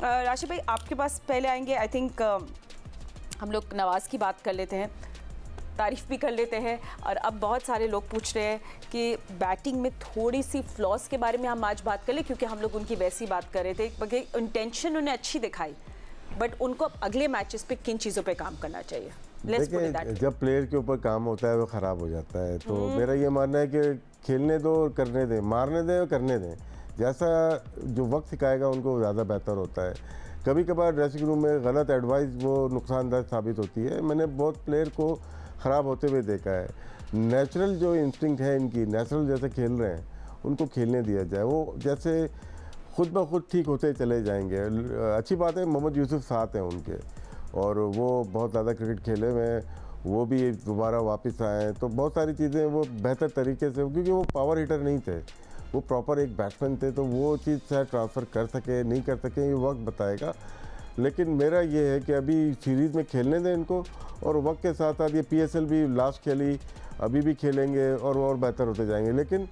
राशिद भाई आपके पास पहले आएंगे। आई थिंक हम लोग नवाज़ की बात कर लेते हैं, तारीफ़ भी कर लेते हैं, और अब बहुत सारे लोग पूछ रहे हैं कि बैटिंग में थोड़ी सी फ्लॉस के बारे में हम आज बात कर लें, क्योंकि हम लोग उनकी वैसी बात कर रहे थे कि इंटेंशन उन्हें अच्छी दिखाई, बट उनको अगले मैचेस पे किन चीज़ों पे काम करना चाहिए। देखिए, जब प्लेयर के ऊपर काम होता है वो ख़राब हो जाता है, तो मेरा ये मानना है कि खेलने दो और करने दें, मारने दें और करने दें, जैसा जो वक्त सिखाएगा उनको ज़्यादा बेहतर होता है। कभी कभार ड्रेसिंग रूम में गलत एडवाइस वो नुकसानदायक साबित होती है। मैंने बहुत प्लेयर को ख़राब होते हुए देखा है। नेचुरल जो इंस्टिंक्ट है इनकी, नेचुरल जैसे खेल रहे हैं उनको खेलने दिया जाए, वो जैसे खुद ब खुद ठीक होते चले जाएंगे। अच्छी बात है मोहम्मद यूसुफ साथ हैं उनके, और वो बहुत ज़्यादा क्रिकेट खेले हुए हैं, वो भी दोबारा वापस आए, तो बहुत सारी चीज़ें वो बेहतर तरीके से, क्योंकि वो पावर हिटर नहीं थे, वो प्रॉपर एक बैट्समैन थे, तो वो चीज़ शायद ट्रांसफ़र कर सके नहीं कर सके ये वक्त बताएगा। लेकिन मेरा ये है कि अभी सीरीज़ में खेलने दें इनको, और वक्त के साथ साथ ये PSL भी लास्ट खेली, अभी भी खेलेंगे और बेहतर होते जाएंगे। लेकिन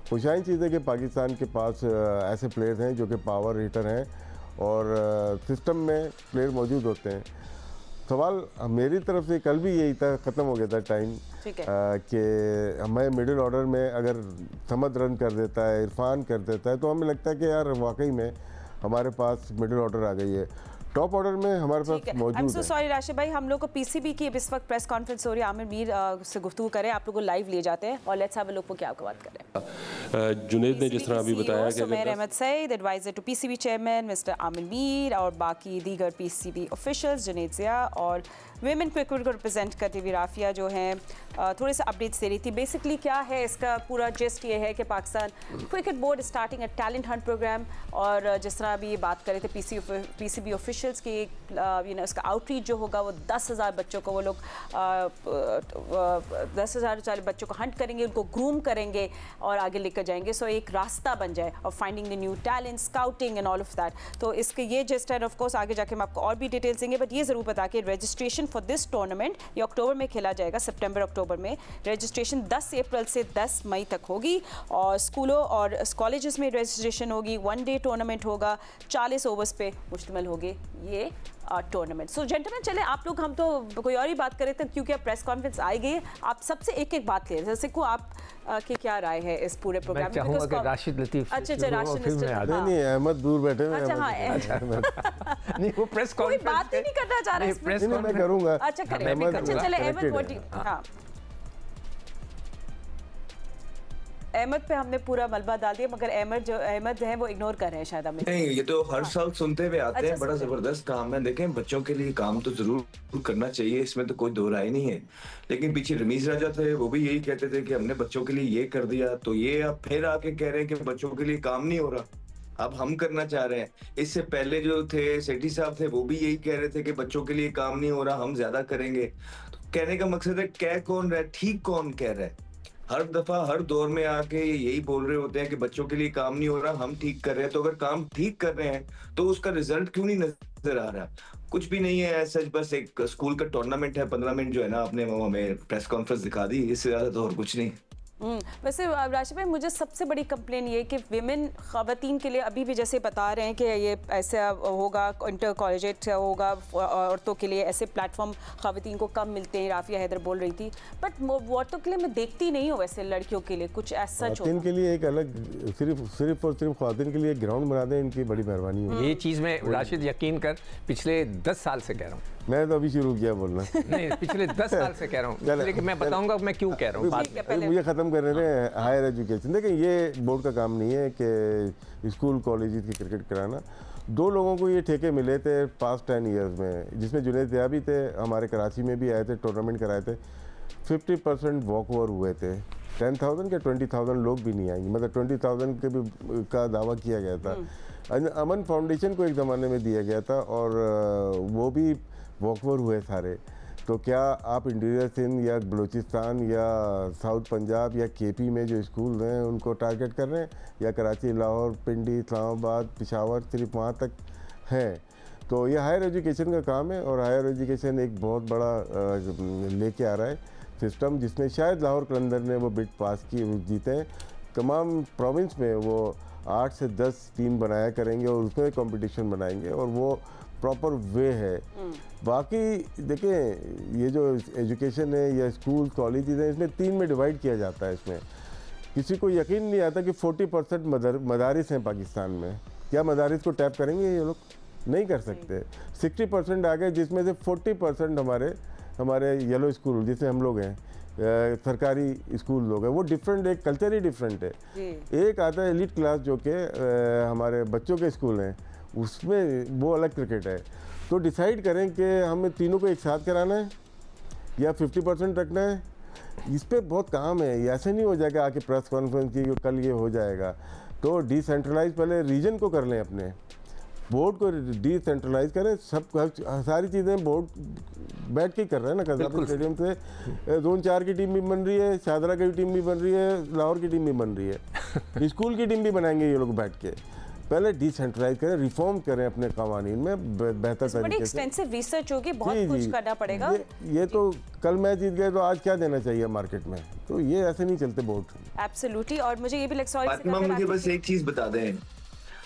खुशाइन चीज़ है कि पाकिस्तान के पास ऐसे प्लेयर हैं जो कि पावर हिटर हैं और सिस्टम में प्लेयर मौजूद होते हैं। सवाल मेरी तरफ से कल भी यही था, ख़त्म हो गया था टाइम, कि हमें मिडिल ऑर्डर में अगर समद रन कर देता है, इरफान कर देता है, तो हमें लगता है कि यार वाकई में हमारे पास मिडिल ऑर्डर आ गई है। टॉप ऑर्डर में हमारे पास मौजूद है। सॉरी राशिद भाई, हम लोग को PCB की इस वक्त प्रेस कॉन्फ्रेंस हो रही है, आमिर मीर से गुफ्तगू करें, आप लोगों को लाइव ले जाते हैं और लेट्स हैव अ लुक वो क्या बात कर रहे हैं। जुनेद ने जिस तरह अभी बताया कि Sumer Ahmed Saeed, adviser to PCB chairman mister Aamir Mir, और बाकी दीगर PCB ऑफिशियल्स, जुनेद ज़िया और वेमेन क्रिकेट को रिप्रेजेंट करती हुई राफिया जो हैं थोड़े से अपडेट्स दे रही थी। बेसिकली क्या है इसका पूरा जिस्ट ये है कि Pakistan cricket board starting a talent hunt program, और जिस तरह अभी ये बात कर रहे थे PCB ऑफिशियल्स की, उसका आउटरीच जो होगा वो 10,000 बच्चों को, वो लोग 10,000 बच्चों को हंट करेंगे, उनको ग्रूम करेंगे और आगे लेकर जाएंगे, सो एक रास्ता बन जाए और finding the new talent, scouting and all of that. तो इसके ये जिस्ट है, ऑफ कोर्स आगे जाके हम आपको और भी डिटेल्स देंगे, बट ये ज़रूर बता के रजिस्ट्रेशन फॉर दिस टूर्नामेंट ये अक्टूबर में खेला जाएगा, सितंबर अक्टूबर में। रजिस्ट्रेशन 10 अप्रैल से 10 मई तक होगी, और स्कूलों और कॉलेजेस में रजिस्ट्रेशन होगी। 1 डे टूर्नामेंट होगा, 40 ओवर्स पे मुश्तमिल होगी ये टूर्नामेंट। सो जेंटलमैन, चले आप लोग, हम तो कोई और ही बात कर रहे थे, क्योंकि अब प्रेस कॉन्फ्रेंस आई गई है, आप सबसे एक एक बात ले रहे थे। जैसे को आप की क्या राय है इस पूरे प्रोग्राम में? चाहूंगा कि राशिद लतीफ, अच्छा राशिद नहीं, अहमद दूर बैठे हैं। अच्छा हाँ, नहीं वो प्रेस कॉन्फ्रेंस कोई बात ही नहीं करना चाह रहा है, मैं करूंगा। अच्छा करें, अच्छा चले अहमद, हाँ अहमद पे हमने पूरा मलबा डाल दिया, मगर अहमद है वो इग्नोर कर रहे हैं शायद हमें। नहीं, ये तो हर साल सुनते हुए आते हैं, बड़ा जबरदस्त काम है। देखें, बच्चों के लिए काम तो जरूर करना चाहिए, इसमें तो कोई दो राय नहीं है। लेकिन पीछे रमीज राजा थे, वो भी यही कहते थे कि हमने बच्चों के लिए ये कर दिया, तो ये अब फिर आके कह रहे हैं कि बच्चों के लिए काम नहीं हो रहा, अब हम करना चाह रहे हैं। इससे पहले जो थे सेठी साहब थे, वो भी यही कह रहे थे कि बच्चों के लिए काम नहीं हो रहा, हम ज्यादा करेंगे। तो कहने का मकसद है, कह कौन रहा है, ठीक कौन कह रहा है? हर दफा हर दौर में आके यही बोल रहे होते हैं कि बच्चों के लिए काम नहीं हो रहा, हम ठीक कर रहे हैं। तो अगर काम ठीक कर रहे हैं तो उसका रिजल्ट क्यों नहीं नजर आ रहा? कुछ भी नहीं है ऐसा, बस एक स्कूल का टूर्नामेंट है। 15 मिनट जो है ना, आपने वो हमें प्रेस कॉन्फ्रेंस दिखा दी, इससे ज्यादा तो और कुछ नहीं। वैसे राशिद भाई, मुझे सबसे बड़ी कंप्लेन ये है कि विमेन ख़वातीन के लिए अभी भी जैसे बता रहे हैं कि ये ऐसा होगा, इंटर कॉलेजेट होगा, औरतों के लिए ऐसे प्लेटफॉर्म ख़वातीन को कम मिलते हैं, राफिया हैदर बोल रही थी, बट औरतों के लिए मैं देखती नहीं हूँ वैसे, लड़कियों के लिए कुछ ऐसा ख़वातीन के लिए एक अलग, सिर्फ और सिर्फ ख़वातीन के लिए ग्राउंड बना दें, इनकी बड़ी मेहरबानी है। ये चीज़ में राशिद यकीन कर पिछले 10 साल से कह रहा हूँ, मैं तो अभी शुरू किया बोलना। नहीं, पिछले 10 साल से कह रहा हूँ, लेकिन मैं बताऊंगा मैं क्यों कह रहा हूँ। मुझे ख़त्म कर रहे हैं हायर एजुकेशन। देखिए, ये बोर्ड का काम नहीं है कि स्कूल कॉलेज की क्रिकेट कराना। 2 लोगों को ये ठेके मिले थे पास्ट 10 ईयर्स में, जिसमें जुनेद ज़िया भी थे, हमारे कराची में भी आए थे, टूर्नामेंट कराए थे। 50% वॉक ओवर हुए थे। 10,000 के 20,000 लोग भी नहीं आएंगे, मतलब 20,000 के भी का दावा किया गया था। अमन फाउंडेशन को एक ज़माने में दिया गया था, और वो भी वॉक ओवर हुए सारे। तो क्या आप इंटीरियर सिंध या बलूचिस्तान या साउथ पंजाब या KP में जो स्कूल हैं उनको टारगेट कर रहे हैं, या कराची, लाहौर, पिंडी, इस्लामाबाद, पेशावर, सिर्फ वहाँ तक हैं? तो ये हायर एजुकेशन का काम है, और हायर एजुकेशन एक बहुत बड़ा लेके आ रहा है सिस्टम, जिसमें शायद लाहौर कलंदर ने वो बिड पास की, जीते हैं। तमाम प्रोविंस में वो 8 से 10 टीम बनाया करेंगे और उसमें कंपटीशन बनाएंगे और वो प्रॉपर वे है। बाकी देखें ये जो एजुकेशन है या स्कूल कॉलेजेस हैं इसमें 3 में डिवाइड किया जाता है। इसमें किसी को यकीन नहीं आता कि 40% मदारिस हैं पाकिस्तान में। क्या मदारिस को टैप करेंगे ये लोग? नहीं कर सकते। 60% आ गए जिसमें से 40% हमारे येलो स्कूल जिससे हम लोग हैं सरकारी स्कूल लोग हैं, वो डिफरेंट, एक कल्चर ही डिफरेंट है। एक आता है एलिट क्लास जो कि हमारे बच्चों के स्कूल हैं, उसमें वो अलग क्रिकेट है। तो डिसाइड करें कि हमें तीनों को एक साथ कराना है या 50% रखना है। इस पर बहुत काम है, ऐसे नहीं हो जाएगा आके प्रेस कॉन्फ्रेंस की कल ये हो जाएगा। तो डिसेंट्रलाइज पहले रीजन को कर लें, अपने बोर्ड को डिसेंट्रलाइज करें, सब सारी चीज़ें बोर्ड बैठ के कर रहे हैं ना। कज़ाफ़ स्टेडियम से जोन 4 की टीम भी बन रही है, शाहदरा की टीम भी बन रही है, लाहौर की टीम भी बन रही है, स्कूल की टीम भी बनाएंगे ये लोग बैठ के। पहले डिसेंट्रलाइज करें, रिफॉर्म करें अपने कवानीन में बेहतर तरीके से। एक्सटेंसिव रिसर्च होगी, बहुत कुछ करना पड़ेगा। ये तो कल मैच जीत गए तो आज क्या देना चाहिए मार्केट में, तो ये ऐसे नहीं चलते बोर्ड। एब्सोल्युटली। और मुझे ये भी मुझे बस एक चीज बता दें,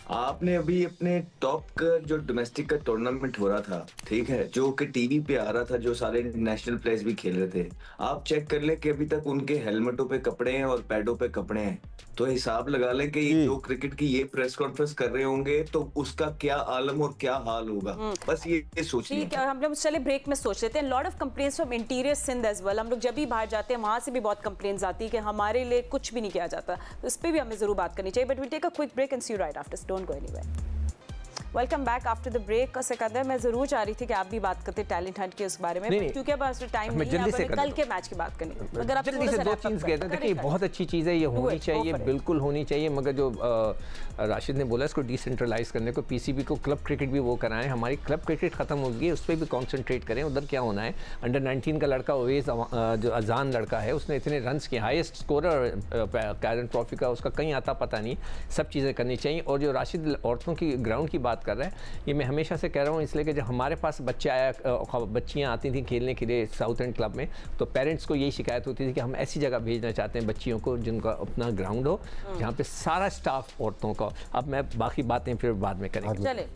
आपने अभी अपने टॉप का जो डोमेस्टिक का टूर्नामेंट हो रहा था, ठीक है, जो कि टीवी पे आ रहा था, जो सारे नेशनल प्लेयर्स भी खेल रहे थे, आप चेक कर लें कि अभी तक उनके हेलमेटों पे कपड़े हैं और पैडों पे कपड़े हैं। तो हिसाब लगा लें कि ये जो क्रिकेट की ये प्रेस कॉन्फ्रेंस कर रहे होंगे तो उसका क्या आलम और क्या हाल होगा। बस ये सोचिए। ठीक है, हम लोग चले ब्रेक में सोच लेते हैं। Lot of complaints from interior Sindh as well. हम लोग जब भी बाहर जाते हैं वहां से भी बहुत कंप्लेंट्स आती है कि हमारे लिए कुछ भी नहीं किया जाता, तो इस पर भी हमें जरूर बात करनी चाहिए। But we take a quick break and see you right after, don't go anywhere. Welcome back after the break. Sikandar, मैं जरूर चाह रही थी कि आप भी बात करते टैलेंट हंट के उस बारे में, क्योंकि अब टाइम नहीं है, हमें कल के मैच की बात करनी है। अगर आप जल्दी से 2 चीज़ कहते हैं, देखिए बहुत अच्छी चीज़ है, ये होनी चाहिए, बिल्कुल होनी चाहिए। मगर जो राशिद ने बोला इसको डिसेंट्रलाइज करने को, पीसीबी को क्लब क्रिकेट भी वो कराएं। हमारी क्लब क्रिकेट खत्म हो गई, उस पर भी कॉन्सेंट्रेट करें। उधर क्या होना है, अंडर 19 का लड़का ओवेस जो अजान लड़का है, उसने इतने रन्स किए, हाईएस्ट स्कोरर कैरन ट्रॉफी का, उसका कहीं आता पता नहीं। सब चीज़ें करनी चाहिए। और जो राशिद औरतों की ग्राउंड की बात कर रहा है, ये मैं हमेशा से कह रहा हूँ, इसलिए कि जब हमारे पास बच्चियाँ आती थी खेलने के लिए साउथ एंड क्लब में, तो पेरेंट्स को यही शिकायत होती थी कि हम ऐसी जगह भेजना चाहते हैं बच्चियों को जिनका अपना ग्राउंड हो, जहाँ पे सारा स्टाफ औरतों का। अब मैं बाकी बातें फिर बाद में करेंगे।